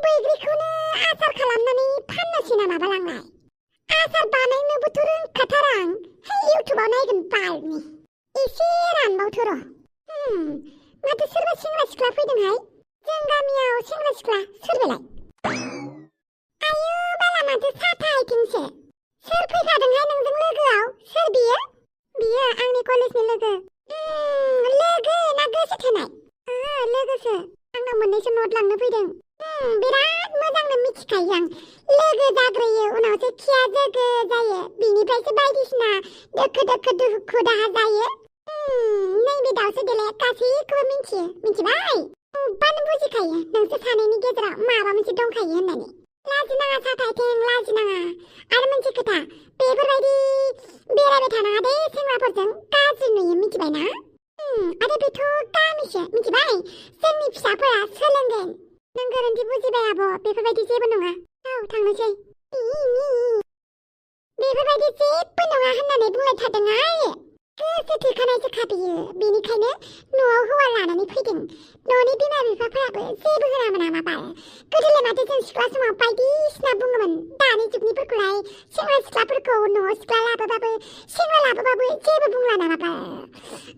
बैग्रिखौनो आसार खालामनानै फाननोसै नामा बालांनाय? आसार बानायनोबोथ' रोंखाथारा आं। इउटुबाव नायगोन बालनि। एसे रानबावथ' र'। माथो सोरबा सेंग्रा सिख्ला फैदोंहाय। जों गामियाव सेंग्रा सिख्ला सोर बेलाय? आयु बाला माथो साथा आइथिंसो। सोर फैखादोंहाय नोंजों लोगोआव? सोर बियो? बियो आंनि कलेजनि लोगो। लोगो ना गोसो थोनाय? लोगोसो। आंनाव मोननैसो नट लांनो फैदों। बिराद मोजांनो मिथिखायो आं। लोगो जाग्रोयो उनावसो खिया जोगो जायो। बिनिफ्रायसो बायदिसिना दोखो दोखो दुखु दाहा जायो। नैबे दाउसो देलाया गासैखौबो मिथियो। मिथिबाय? बानो बुजिखायो नोंसोर सानैनि गेजेराव माबा मोनसे दंखायो होननानै। लाजिनाङा साथाइथिं लाजिनाङा। आरो मोनसे खोथा, बेफोरबायदि बेरायबाय थानाङा दे सेंग्राफोरजों, गाज्रि नुयो मिथिबायना? आरो बेथ' गामिसो मिथिबाय? जोंनि फिसाफोरा सोलोंगोन। नों गोरोन्थि बुजिबाय आब', बेफोरबायदि जेबो नङा। औ थांनोसै। बेफोरबायदि जेबो नङा होननानै बुंबाय थादों आरो। गोसो थोखानायसोखा बियो। बेनिखायनो न'आव हौवा लानानै फैदों। न'नि बिमा बिफाफोराबो जेबो होनामोन नामा बाल? गोदोलाय माथो जों सिख्ला समाव बायदिसिना बुङोमोन। दानि जुगनिफोरखौलाय सेंग्रा सिख्लाफोरखौ न'आव सिख्ला लाबोबाबो सेंग्रा लाबोबाबो जेबो बुंला नामा बाल?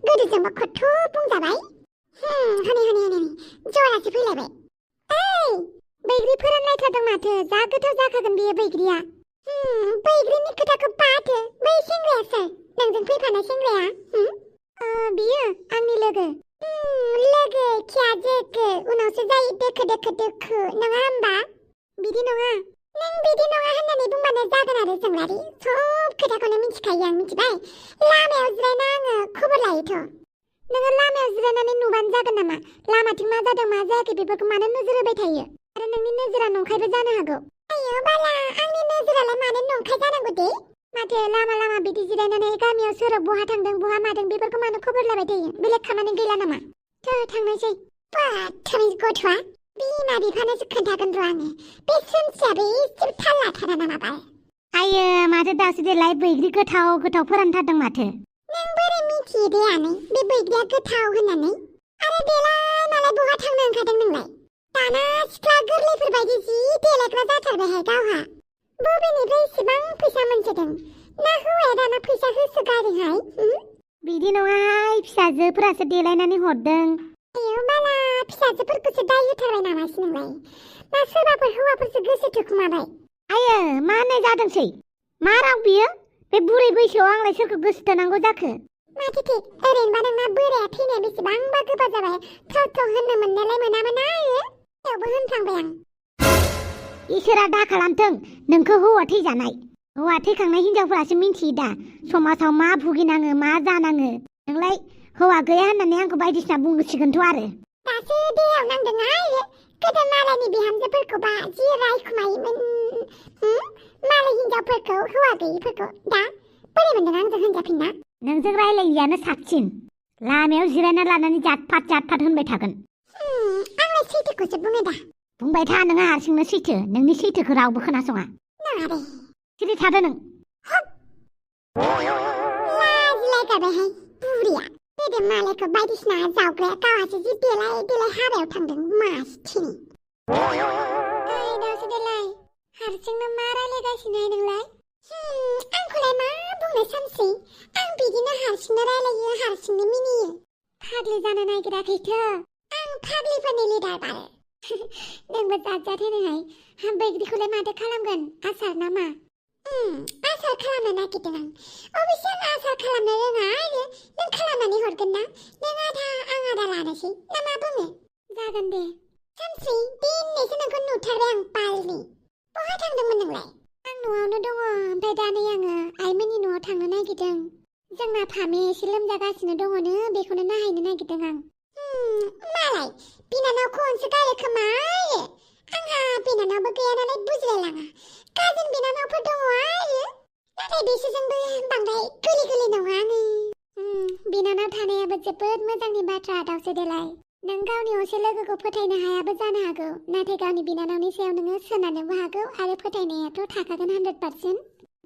गोदो जोंबा खथ' बुंजाबाय। हनै जरासो फैलायबाय। ओइ बैग्रि फोरानलायथारदों माथो। जा गोथाव जाखागोन बेयो बैग्रिया। बैग्रिनि खोथाखौ बादो। बै सेंग्राया सोर? नोंजों फैफानाय सेंग्राया? बियो आंनि लोगो। लोगो खिया जोगो उनावसो जायो दोखो दोखो दोखो नङा होमबा? बिदि नङा। नों बिदि नङा होननानै बुंबानो जागोन आरो जोंलारि। सब खोथाखौनो मिथिखायो आं मिथिबाय? लामायाव जिरायना आङो खबर लायोथ'। नोङो लामायाव जिरायनानै नुबानो जागोन नामा? लामाथिं मा जादों मा जायाखै बेफोरखौ मानो नोजोर होबाय थायो? आरो नोंनि नोजोरा नंखायबो जानो हागौ। आयौ बाला आंनि नोजोरालाय मानो नंखाय जानांगौ दे? माथो लामा लामा बिदि जिरायनानै गामियाव सोराव बहा थांदों बहा मादों बेफोरखौ मानो खबर लाबाय थायो? बेलेग खामानि गैला नामा? थांनोसै। बाथारि गथ'आ बिमा बिफानोसो खोन्थागोन र' आङो। बे सोमसियाबो एसेबो थाल लाथारा नामा बाल? आयो माथो दासो देलाय बैग्रि गोथाव गोथाव फोरानथारदों माथो। नों बोरै मिथियो दे आनै बे बैग्रिया गोथाव होननानै? आरो देलाय मालाय बहा थांनो ओंखारदों नोंलाय? दाना सिख्ला गोरलैफोर बायदि जि देलायग्रा जाथारबायहाय गावहा। बबेनिफ्राय इसेबां फैसा मोनसोदों? ना हौवाया दाना फैसा होसोगारोहाय? बिदि नङाहाय, फिसाजोफोरासो देलायनानै हरदों। आयौ बाला फिसाजोफोरखौसो दाय होथारबाय नामासै नोंलाय? ना सोरबाफोर हौवाफोरसो गोसो थोखुमाबाय? आयो मा होननाय जादोंसै? मा राव बियो? बे बुरै बैसोआव आंलाय सोरखौ गोसो थोनांगौ जाखो? माथो थिक ओरैनोबा नोंना बोराया थैनाया बेसेबांबा गोबाव जाबाय। थाव होननो मोननायलाय मोनामोन आयो। थेवबो होनफ्लांबाय आं। इसोरा दा खालामथों नोंखौ हौवा थैजानाय। हौवा थैखांनाय हिनजावफोरासो मिन्थियो दा समाजाव मा भुगिनाङो मा जानाङो। नोंलाय हौवा गैया होननानै आंखौ बायदिसिना बुंसिगोनथ' आरो। दासो देहायाव नांदों आयो। गोदो मालायनि बिहामजोफोरखौबा जि रायखुमायोमोन। मालाय हिनजावफोरखौ हौवा गैयिफोरखौ दा बोरै मोनदों आंजों होनजाफिनना? नोंजों रायलायियानो साबसिन। लामायाव जिरायना लानानै जाथफाद होनबाय थागोन। आंलाय सैथोखौसो बुङो दा। बुंबाय था नोङो हारसिंनो सैथो। नोंनि सैथोखौ रावबो खोनासङा। नङा दे। सिरि थादो नों। लाजिलायथारबायहाय बुरिया। गोदो मालायखौ बायदिसिना जावग्राया गावहासो जि देलाय हाबायाव थांदों मासथिनि। दासो देलाय हारसिंनो मा रायलायगासिनोहाय नोंलाय? आंखौलाय मा बुंनो सानसै? आं बिदिनो हारसिंनो रायलायो हारसिंनो मिनियो। फाग्लि जानो नागिराखैथ'। आं फाग्लिफोरनि लिडार बाल। नोंबो जात होनोहाय। बैग्रिखौलाय माथो खालामगोन? आसार नामा? आसार खालामनो नागिरदों आं। अबेसे आं आसार खालामनो रोङा आरो। नों खालामनानै हरगोन ना? नों आधा आं आधा लानोसै ना मा बुङो? जागोन दे। सानस्रि दिनैसो नोंखौ नुथारबाय आं बालनि। बहा थांदोंमोन नोंलाय? आं न'आवनो दङ। ओमफ्राय दा नै आङो आइमोननि न'आव थांनो नागिरदों। जोंना फामे एसे लोमजागासिनो दङनो बेखौनो नायहैनो नागिरदों आं। मालाय बिनानावखौ अनसोगारो खोमा आरो। आंहा बिनानावबो गैया नालाय बुजिलायलाङा। गाज्रि बिनानावफोर दङ आरो। नाथाय बिसोरजोंबो बांद्राय गोली नङा आङो। बिनानाव थानायाबो जोबोद मोजांनि बाथ्रा दावसे देलाय। नों गावनि असे लोगोखौ फोथायनो हायाबो जानो हागौ। नाथाय गावनि बिनानावनि सायाव नोङो सोनारनोबो हागौ आरो फोथायनायाथ' थाखागोन 100%।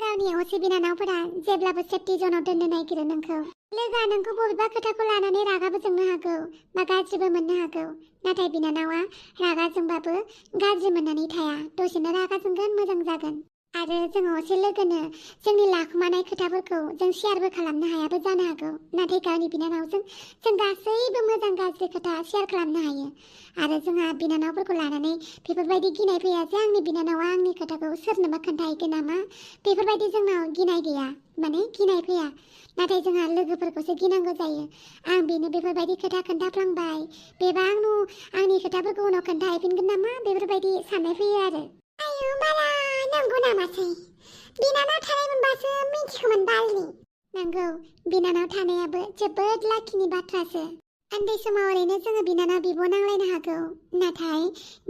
गावनि असे बिनानावफोरा जेब्लाबो सेफटि जनाव दोननो नागिरो नोंखौ। लोगोआ नोंखौ बबेबा खोथाखौ लानानै रागाबो जोंनो हागौ बा गाज्रिबो मोननो हागौ। नाथाय बिनानावा रागा जोंबाबो गाज्रि मोननानै थाया। दसेनो रागा जोंगोन, मोजां जागोन। आरो जोङो असे लोगोनो जोंनि लाखुमानाय खोथाफोरखौ जों शेयारबो खालामनो हायाबो जानो हागौ। नाथाय गावनि बिनानावजों जों गासैबो मोजां गाज्रि खोथा शेयार खालामनो हायो। आरो जोंहा बिनानावफोरखौ लानानै बेफोरबायदि गिनाय फैया जे आंनि बिनानावा आंनि खोथाखौ सोरनोबा खोन्थाहैगोन नामा, बेफोरबायदि जोंनाव गिनाय गैया, माने गिनाय फैया। नाथाय जोंहा लोगोफोरखौसो गिनांगौ जायो। आं बेनो बेफोरबायदि खोथा खोन्थाफ्लांबाय, बेबा आंनि खोथाफोरखौ उनाव खोन्थाहैफिनगोन नामा, बेफोरबायदि साननाय फैयो आरो। आयौ बाला नंगौ नामासै? बिनानाव थानाय मोनबासो मिन्थिगौमोन बालनि। नंगौ, बिनानाव थानायाबो जोबोद लाखिनि बाथ्रासो। उन्दै समाव ओरैनो जोङो बिनानाव बिब' नांलायनो हागौ, नाथाय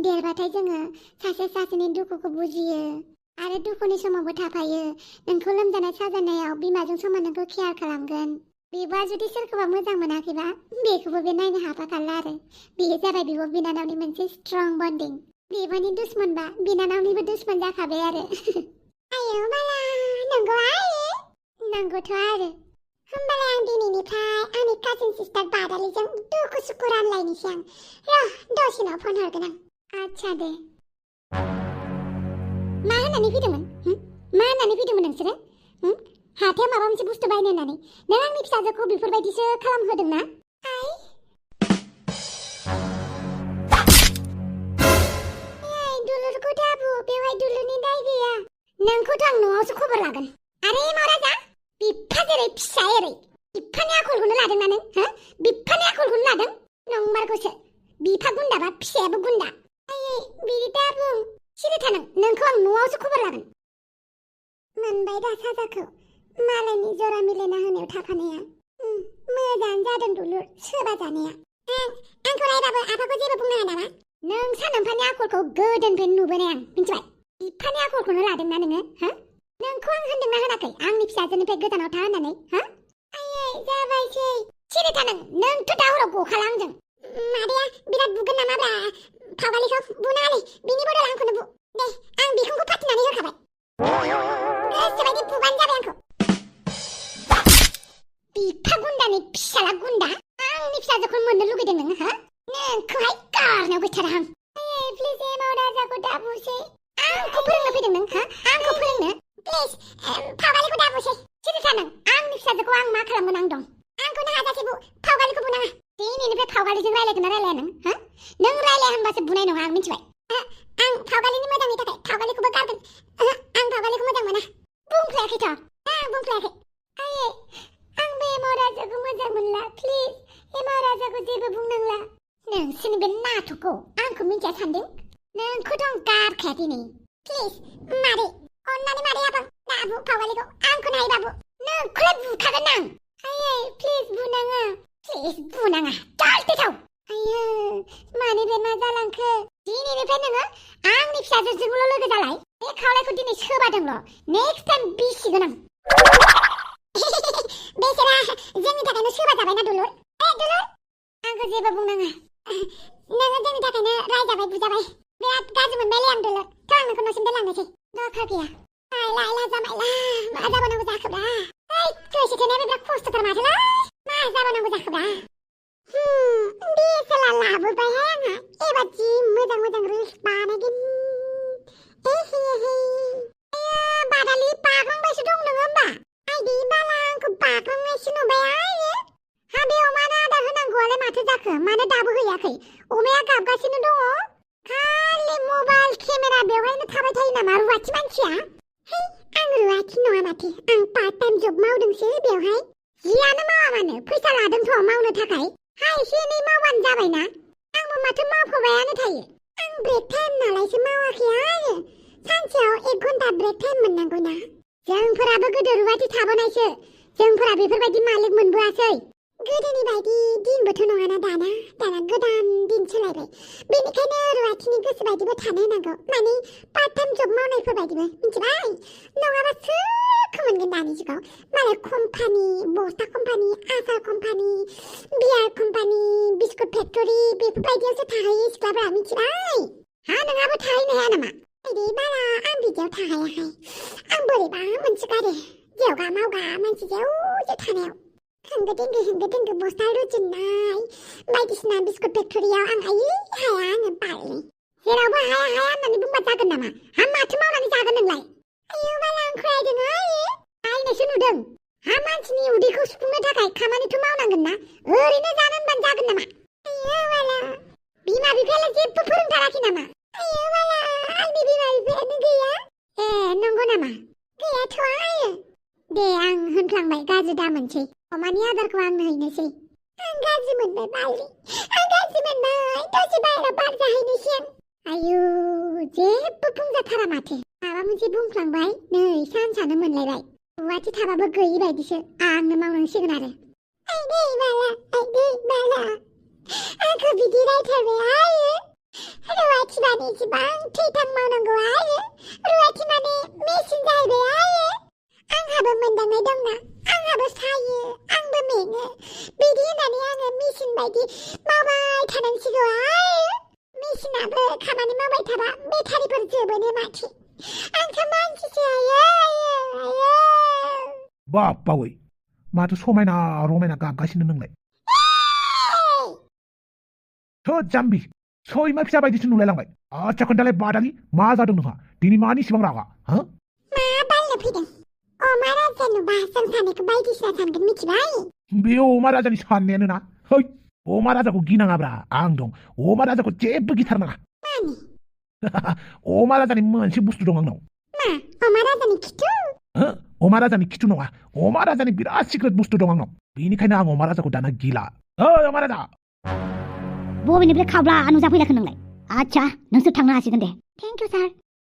देरबाथाय जोङो सासे सासेनि दुखुखौ बुजियो आरो दुखुनि समावबो थाफायो। नोंखौ लोमजानाय साजानायाव बिमाजों समान नोंखौ केयार खालामगोन। बिब'आ जुदि सोरखौबा मोजां मोनाखैबा बेखौबो बे नायनो हाफाखाला आरो। बेयो जाबाय बिब' बिनानावनि मोनसे स्ट्रं बन्डिं। बिब'नि दुश्मनबा बिनानावनिबो दुश्मन जाखाबाय आरो। आयौ बाला नंगौ आरो। नंगौथ' आरो। होमबालाय आं दिनैनिफ्राय आंनि काजिन सिस्टार बादालिजों दुखु सुखु रानलायनोसै आं। दसेनाव फन हरगोन आं। आच्छा दे। मा होननानै फैदोंमोन? मा होननानै फैदोंमोन नोंसोरो? हाथायाव माबा मोनसे बुस्थु बायनो होननानै नों आंनि फिसाजोखौ बेफोरबायदिसो खालामहोदोंना? दुलुरखौ दाबु, बेवहाय दुलुरनि दाय गैया। नोंखौथ' आं न'आवसो खबर लागोन। आरे महाराजा, बिफा जेरै फिसा एरै बिफानि आखलखौनो लादोंना नों? बिफानि आखलखौनो लादों? नंमारगौसो, बिफा गुन्दाबा फिसायाबो गुन्दा। बिदि दाबुं, सिरि था नोंखौ आं न'आवसो खबर लागोन। मोनबाय दा साजाखौ, मालायनि जरा मिलायना होनायाव थाफानाया। मोजाङानो जादों दुलुर, सोबा जानाया। आंखौ रायबाबो आफाखौ जेबो बुंनो हाया नामा? नों सानोम्फानि आखलखौ गोदोनिफ्रायनो नुबोनाय आं, मिन्थिबाय? बिफानि आखलखौनो लादोंना नोङो? नोंखौ आं होनदोंना होनाखै आंनि फिसाजोनिफ्राय गोजानाव था होननानै? जाबायसै, सिरि था नोंथ' दा हराव गखाला आंजों। मादैया बिराद बुगोन नामाब्रा फावगालिखौ? बुनाङालै, बिनि बदल आंखौनो बु। दे, आं बिखुंखौ फाथिनानै होखाबाय। गोसोबायदि बुबानो जाबाय आंखौ। बिफा गुन्दानि फिसाला गुन्दा, आंनि फिसाजोखौ मोननो लुगैदों नोङो? नोंखौहाय गारनायाव गैथारा आं। प्लिज एमाव राजाखौ दाबुसै। आंखौ फोरोंनो फैदों नों? आंखौ फोरोंनो? प्लिज फावगालिखौ दाबुसै। सिरि था आंनि फिसाजोखौ आं मा खालामगोन आं दं। आंखौनो हाजासे बु, फावगालिखौ बुनाङा। दिनैनिफ्राय फावगालिजों रायलायगोन ना रायलाया नों? नों रायलाया होनबासो बुनाय नङा आं, मिन्थिबाय? आं फावगालिनि मोजांनि थाखाय फावगालिखौबो गारगोन। आं फावगालिखौ मोजां मोना। बुंफ्लायाखैथ', आं बुंफ्लायाखै। आं बे एमाव राजाखौ मोजां मोनला। प्लिज एमाव राजाखौ जेबो बुंनांला। नोंसोरनि बे नाटकखौ आंखौ मिन्थिया सानदों? नोंखौथ' आं गारखाया दिनै। प्लिज मादै, अन्नानै मादै आबा दाबु फावगालिखौ, आंखौ नाय बाबु। नोंखौलाय बुखागोन आं। प्लिज बुनाङा। प्लिज बुनाङा, दालथेथाव। मानो बे मा जालांखो? दिनैनिफ्राय नोङो आंनि फिसाजोजोंल' लोगो जालाय। बे खावलायखौ दिनै सोबादोंल', नेक्स्ट टाइम बिसिगोन आं। बेसेरा जोंनि थाखायनो सोबा जाबायना दुलुर? दुलुर, आंखौ जेबो बुंनाङा। नोङो जोंनि थाखायनो रायजाबाय बुजाबाय। बिराद गाज्रि मोनबायलै आं दुलुर। थ' आं नोंखौ न'सिम दोनलांनोसै। दरखार गैया। लायला जाबायला, मा जाबावनांगौ जाखोब्रा? गोसो थोनायाबो बिराद खस्थ'थार माथोलै। मा जाबावनांगौ जाखोब्रा? बेसेला लाबोबायहाय आंहा। एबार जि मोजां मोजां रिल्स बानायगोन। बादालि बाग्लांबायसो दं नोङो होमबा? आइदै बाला आंखौ बाग्लांनायसो नुबाय आयो। बेयाव मानो आदार होनांगौआलाय माथो जाखो? मानो दाबो हैयाखै? अमाया गाबगासिनो दङ। खालि मबाइल केमेरा बेवहायनो थाबाय थायो नामा रुवाथि मानसिया? आं रुवाथि नङा माथो, आं पार्ट टाइम जब मावदोंसो बेवहाय। जियानो मावा मानो फैसा लादोंथ' मावनो थाखाय। एसे एनै मावबानो जाबायना। आंबो माथो मावफाबायानो थायो। आं ब्रेक टाइम नालायसो मावाखै आरो। सानसेयाव 1 घन्टा ब्रेक टाइम मोननांगौना। जोंफोराबो गोदो रुवाथि थाबोनायसो। जोंफोरा बेफोरबायदि मालिक मोनबोआसै। गोदोनि बायदि दिनबोथ' नङाना दाना गोदान दिन सोलायबाय। बेनिखायनो रुवाथिनि गोसो बायदिबो थानो होनांगौ। माने पार्ट टाइम जब मावनायफोर बायदिबो, मिथिबाय? नङाबा सोरखौ मोनगोन दानि जुगाव? मालाय कम्पानि, बस्था कम्पानि, आसार कम्पानि, बियार कम्पानि, बिस्कुट फेक्टरि बेफोरबायदियावसो थाहैयो सिख्लाफोरा, मिथिबाय? नोंहाबो थाहैनो हाया नामा? आइदै बाला आं बिदियाव थाहायाहाय आं बोरैबा मोनसोगारो जेवगा मावगा मानसि जेव थानायाव होंगो दोंगो बस्था रुजुननाय बायदिसिना बिस्कुट फेक्टरियाव आं आयै हाया आङो बायो जेरावबो हाया होननानै बुंबा जागोन नामा हा माथो मावनानै जागोन नोंलाय आयौ बाला आं खोनादों आयनोसो नुदों हा मानसिनि उदैखौ सुफुंनो थाखाय खामानिथ' मावनांगोन ना ओरैनो जानो होनबानो जागोन नामा आयौ बाला बिमा बिफायालाय जेबो फोरोंथाराखै नामा आयौ बाला आंनि बिमा बिफायानो गैया ए नंगौ नामा गैयाथ' आयो दे आं होनफ्लांबाय गाज्रि दामोनसै अमानि आदारखौ आंनो हैनोसै आं गाज्रि मोनबाय बालि आं गाज्रि मोनबाय दसे बाहेराव बार जाहैनोसै आं आयु जेबो बुंजाथारा माथो माबा मोनसे बुंफ्लांबाय नै सानसानो मोनलायबाय रुवाथि थाबाबो गैयि बायदिसो आंनो मावनांसिगोन आरो आइदै बाला आंखौ बिदि रायथारबाय आयो रुवाथि माने इसेबां थैथां मावनांगौ आयो रुवाथि माने मेसिन जाहैबाय आयो आंहाबो मोनदांनाय दंना आंहाबो सायो आंबो मेङो बिदि होननानै आङो मेसिन बायदि मावबाय थानांसिगौ आयो मेसिनाबो खामानि मावबाय थाबा बेटारिफोर जोबोनो माथो आंथ' मानसिसो आयो बाप्पावै माथो समायना रमायना गाबगासिनो नोंलाय थोद जाम्बि सैमा फिसा बायदिसो नुलायलांबाय आच्छा खोन्थालाय बादालि मा जादों नोंहा दिनै मानि इसिबां रागा हो मा बायनो फैदों अमा राजा नुबा जों सानैखौ बायदिसिना सानगोन मिथिबाय बे अमा राजानि साननायानो ना है अमा राजाखौ गिनाङाब्रा आं दं अमा राजाखौ जेबो गिथारनाङा मानि अमा राजानि मोनसे बुस्थु दं आंनाव मा अमा राजानि खिथु अमा राजानि खिथु नङा अमा राजानि बिराद सिक्रेट बुस्थु दं आंनाव बेनिखायनो आं अमा राजाखौ दाना गिला अमा राजा बबेनिफ्राय खाब्ला नुजाफैलाखो नोंलाय आच्छा नोंसोर थांनो हासिगोन दे थेंक इउ सार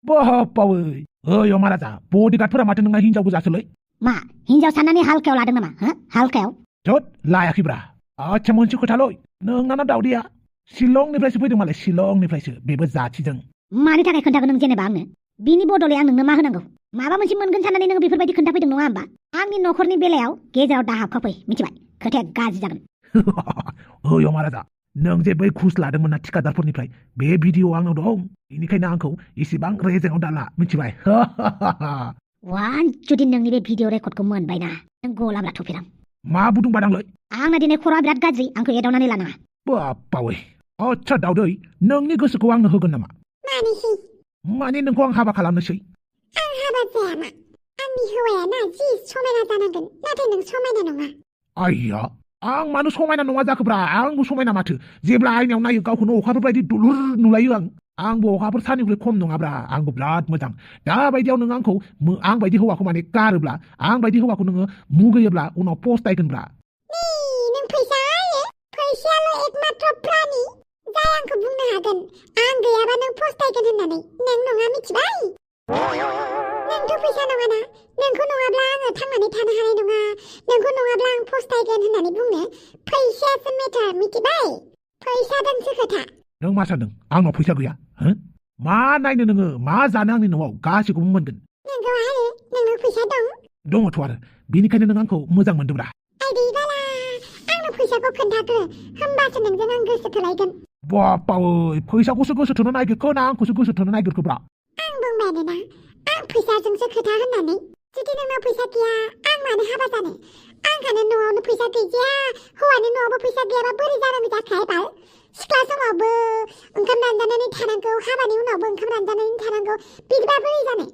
बाप्पावै अमा राजा बडिगार्डफोरा माथो नोंना हिनजाव गोजासोलै मा हिनजाव साननानै हालखायाव लादों नामा हो हालखायाव थोद लायाखैब्रा आच्छा मोनसे खोथालै नोंनाना दावदैया शिलंनिफ्रायसो फैदों मालाय शिलंनिफ्रायसो बेबो जाथिजों मानि थाखाय खोन्थागोन नों जेनेबा आंनो बिनि बदलै आं नोंनो मा होनांगौ माबा मोनसे मोनगोन साननानै नों बेफोरबायदि खोन्थाफैदों नङा होमबा आंनि न'खरनि बेलायाव गेजेराव दाहाबखाफै मिथिबाय खोथाया गाज्रि जागोन अमा राजा नों जे बै घुस लादोंमोन ना थिकादारफोरनिफ्राय बे भिडिअ आंनाव दं बेनिखायनो आंखौ इसेबां रेजेङाव दाला मिथिबाय वान जुदि नोंनि बे भिडिअ रेकर्डखौ मोनबायना नों गलाब्ला थुफेरां मा बुदुं बादांलै आंना दिनै खर'आ बिराद गाज्रि आंखौ एदावनानै लानाङा बाप्पावै आच्छा दावदै नोंनि गोसोखौ आंनो होगोन नामा मानिसै माने नोंखौ आं हाबा खालामनोसै आं हाबा जायामा आंनि हौवाया ना जि समायना जानांगोन नाथाय नों समायना नङा आइया आं मानो समायना नङा जाखोब्रा आंबो समायना माथो जेब्ला आयनायाव नायो गावखौनो अखाफोर बायदि दुलुर नुलायो आंबो अखाफोर साननिख्रुइ खम नङाब्रा आंबो बिराद मोजां दाबायदियाव नों आंखौ आं बायदि हौवाखौ माने गारोब्ला आं बायदि हौवाखौ नोङो मुगैयोब्ला उनाव पस्तायगोनब्रा नों फैसायाल' एकमात्र प्राणी जाय आंखौ बुंनो हागोन आं गैयाबा नों पस्तायगोन होननानै नों नङा मिथिबाय नोंथ' फैसा नङाना नोंखौ नङाब्ला आङो थांनानै थानो हानाय नङा नोंखौ नङाब्ला आं पस्तायगोन होननानै बुंनो फैसायासो मेटार मिथिबाय फैसा दोनसो खोथा नों मा सानदों आंनाव फैसा गैया मा नायनो नोङो मा जानो आंनि न'आव गासैखौबो मोनगोन नोंगौ आरो नोंनाव फैसा दङथ' आरो बेनिखायनो नों आंखौ मोजां मोनदोंब्रा आइदै बाला आंनो फैसाखौ खोन्थाग्रो होमबासो नोंजों आं गोसो थोलायगोन बाप्पावै फैसाखौसो गोसो थोनो नागिरखो ना आंखौसो गोसो थोनो नागिरखोब्रा आं बुंबायना आं फैसाजोंसो खोथा होननानै जुदि नोंनाव फैसा गैया आं मानो हाबा जानो आंहानो न'आवनो फैसा गैजाया हौवानि न'आवबो फैसा गैयाबा बोरै जानांगौ जाखाय बाल सिख्ला समावबो ओंखाम रानजानानै थानांगौ हाबानि उनावबो ओंखाम रानजानानै थानांगौ बिदिबा बोरै जानो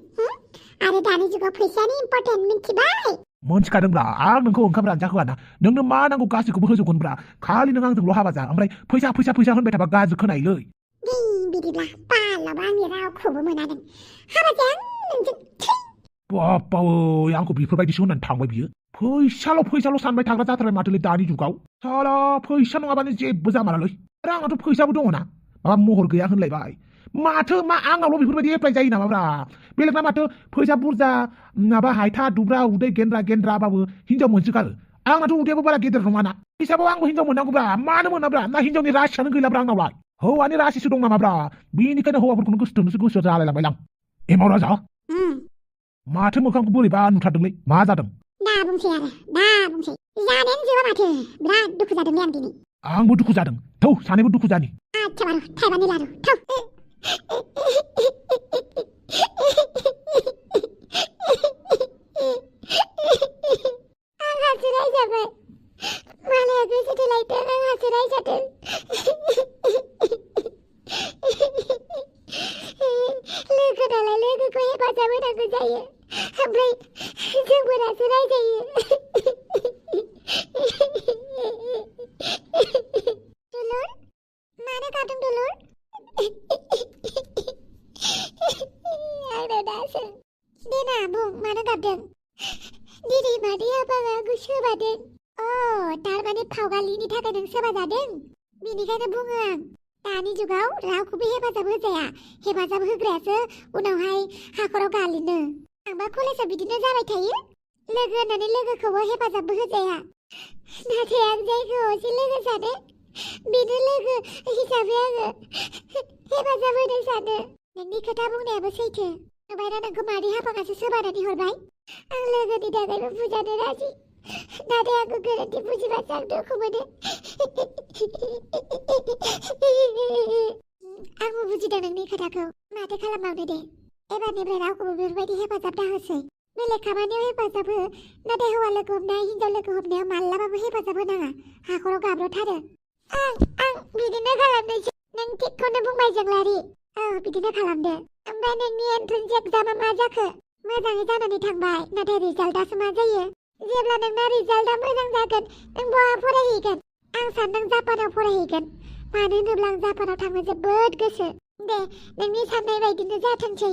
आरो दानि जुगाव फैसायानो इम्पर्टेन्ट मिथिबाय मोनथिखादोंब्रा आं नोंखौ ओंखाम रानजाहोआना नोंनो मा नांगौ गासैखौबो होजोबगोनब्रा खालि नों आंजोंल' हाबा जा ओमफ्राय फैसा फैसा फैसा होनबाय थाबा गाज्रि खोनायोलै बिदिब्ला बालाबा आंनि रावखौबो मोनादों हाबा जाया नोंजों बाप्पावै आंखौ बेफोरबायदिसो होननानै थांबाय बियो फैसाल' सानबाय थाग्रा जाथारबाय माथोलै दानि जुगाव साला फैसा नङाबानो जेबो जामारालै आरो आंहाथ' फैसाबो दङना माबा महर गैया होनलायबाय माथो मा आंनावल' बेफोरबायदि एप्लाइ जायो नामाब्रा बेलेगना माथो फैसा बुरजा माबा हायथा दुब्रा उदै गेन्द्राबाबो हिनजाव मोनसोगारो आंनाथ' उदैयाबो बारा गेदेर नङाना फैसाबो आंबो हिनजाव मोननांगौब्रा मानो मोनाब्रा ना हिनजावनि रासियानो गैलाब्रा आंनावलाय हौवानि रासिसो दं नामाब्रा बेनिखायनो हौवाफोरखौनो गोसो जालायलांबाय आं एमाव राजा माथो मोखांखौ बोरैबा नुथारदोंलै मा जादों दा बुंसै जानायानो जोबा माथो बिराद दुखु जादोंलै आं दिनै आंबो दुखु जादों थौ सानैबो दुखु जानि आच्छा बारु थाइबानि लारु थौ मालाया गोसो थोलायदों आंहासो रायजादों लोगो नालाय लोगोखौ हेफाजाब होनांगौ जायो ओमफ्राय जोंफोरासो रायजायो दुलुर मानो गाबदों दुलुर आंनाव दासो देना बुं मानो गाबदों दिनै मादै आफाया आंखौ सोबादों थारमाने फावगालिनि थाखाय नों सोबाजादों बेनिखायनो बुङो आं दानि जुगाव रावखौबो हेफाजाब होजाया हेफाजाब होग्रायासो उनावहाय हाखराव गालिनो आंबा कलेजाव बिदिनो जाबाय थायो लोगो होननानै लोगोखौबो हेफाजाबबो होजाया नाथाय आं जायखौ असे लोगो सानो बेनो लोगो हिसाबै आङो हेफाजाब होनो सानो नोंनि खोथा बुंनायाबो सैथो नुबायना नोंखौ मादै हाफागासो सोबानानै हरबाय आं लोगोनि थाखायबो बुजानो राजि नाथाय आंखौ गोरोन्थि बुजिबासो आं दुखु मोनो आंबो बुजिदों नोंनि खोथाखौ माथो खालामबावनो दे एबारनिफ्राय रावखौबो बेफोरबायदि हेफाजाब दाहोसै बेलेग खामानियाव हेफाजाब हो नाथाय हौवा लोगो हमनाय हिनजाव लोगो हमनायाव मालाबाबो हेफाजाब होनाङा हाखराव गाब्र'थारो आं बिदिनो खालामनोसै नों थिगखौनो बुंबाय जोंलारि बिदिनो खालामदो ओमफ्राय नोंनि एन्ट्रेन्स एग्जामा मा जाखो मोजाङै जानानै थांबाय नाथाय रिजाल्टआसो मा जायो जेब्ला नोंना रिजाल्टआ मोजां जागोन नों बहा फरायहैगोन आं सानदों जापानाव फरायहैगोन मानो होनोब्ला आं जापानाव थांनो जोबोद गोसो दे नोंनि साननाय बायदिनो जाथोंसै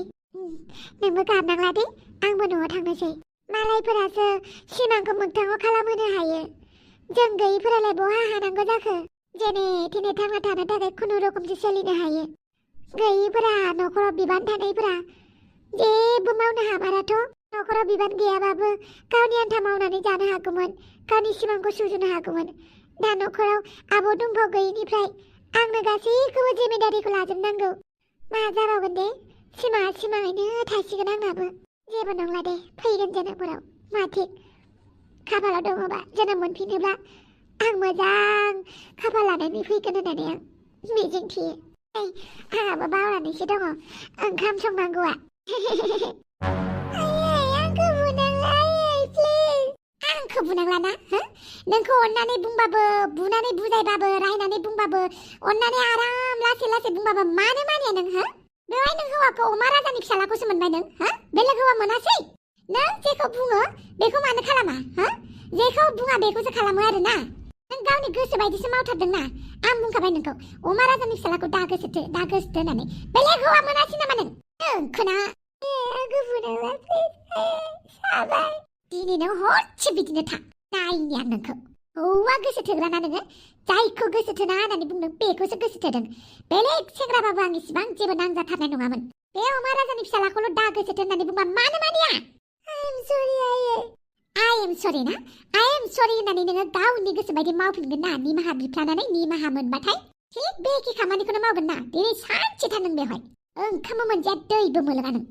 नोंबो गारनांला दे आंबो न'आव थांनोसै मालायफोरासो सिमांखौ मोगथाङाव खालामहोनो हायो जों गैयिफोरालाय बहा हानांगौ जाखो जेने थेने थांना थानो थाखाय खुनुरुखुमसो सोलिनो हायो गैयिफोरा न'खराव बिबान थानायफोरा जेबो मावनो हामाराथ' न'खराव बिबान गैयाबाबो गावनि आन्था मावनानै जानो हागौमोन गावनि सिमांखौ सुजुनो हागौमोन दा न'खराव आब' दुम्फाव गैयिनिफ्राय आंनो गासैखौबो जिम्मेदारिखौ लाजोबनांगौ मा जाबावगोन दे सिमाङैनो थासिगोन आंनाबो जेबो नंला दे फैगोन जोनोमफोराव मा थिग खाफालाव दङबा जोनोम मोनफिनोब्ला आं मोजां खाफाल लानानै फैगोन होननानै आं मिजिंथियो आंहाबो बावनानैसो दङ ओंखाम संनांगौआ आंखौ बुनांलाना नोंखौ अननानै बुंबाबो बुनानै बुजायबाबो रायनानै बुंबाबो अननानै आराम लासै लासै बुंबाबो मानो मानिया नों बेवहाय नों हौवाखौ अमा राजानि फिसालाखौसो मोनबाय नों बेलेग हौवा मोनासै नों जेखौ बुङो बेखौ मानो खालामा जेखौ बुङा बेखौसो खालामो आरोना नों गावनि गोसो बायदिसो मावथारदोंना आं बुंखाबाय नोंखौ अमा राजानि फिसालाखौ दा गोसोथो होननानै बेलेग हौवा मोनासै नामा नों खोना आंखौ बुनांला साबाय दिनै नों हरसे बिदिनो था नायनि आं नोंखौ हौवा गोसो थोग्राना नोङो जायखौ गोसो थोना होननानै बुंदों बेखौसो गोसो थोदों बेलेग सेंग्राबाबो आं इसिबां जेबो नांजाथारनाय नङामोन बे अमा राजानि फिसालाखौल' दा गोसो थो होननानै बुंबा मानो मानिया आइ एम सरि ना आइ एम सरि होननानै नोङो गावनि गोसो बायदि मावफिनगोन ना निमाहा बिफ्लानानै निमाहा मोनबाथाय थिग बे एखे खामानिखौनो मावगोन ना दिनै सानसे था नों बेवहाय ओंखामबो मोनजाया दैबो मोनलोङा नों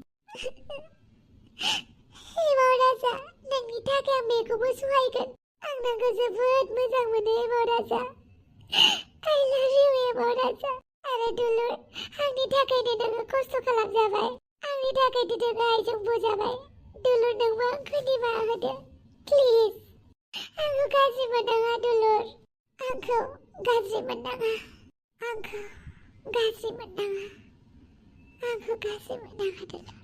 एबाव राजा नोंनि थाखाय आं बेखौबो सहायगोन आं नोंखौ जोबोद मोजां मोनो एबाव राजा आइ लाभ इउ एबाव राजा आरो दुलुर आंनि थाखायनो नोङो खस्थ' खालामजाबाय आंनि थाखायनो नोङो आइजों बुजाबाय दुलुर नोंबो आंखौ निमाहा होदो प्लिज आंखौ गाज्रि मोननाङा दुलुर आंखौ गाज्रि मोननाङा दुलुर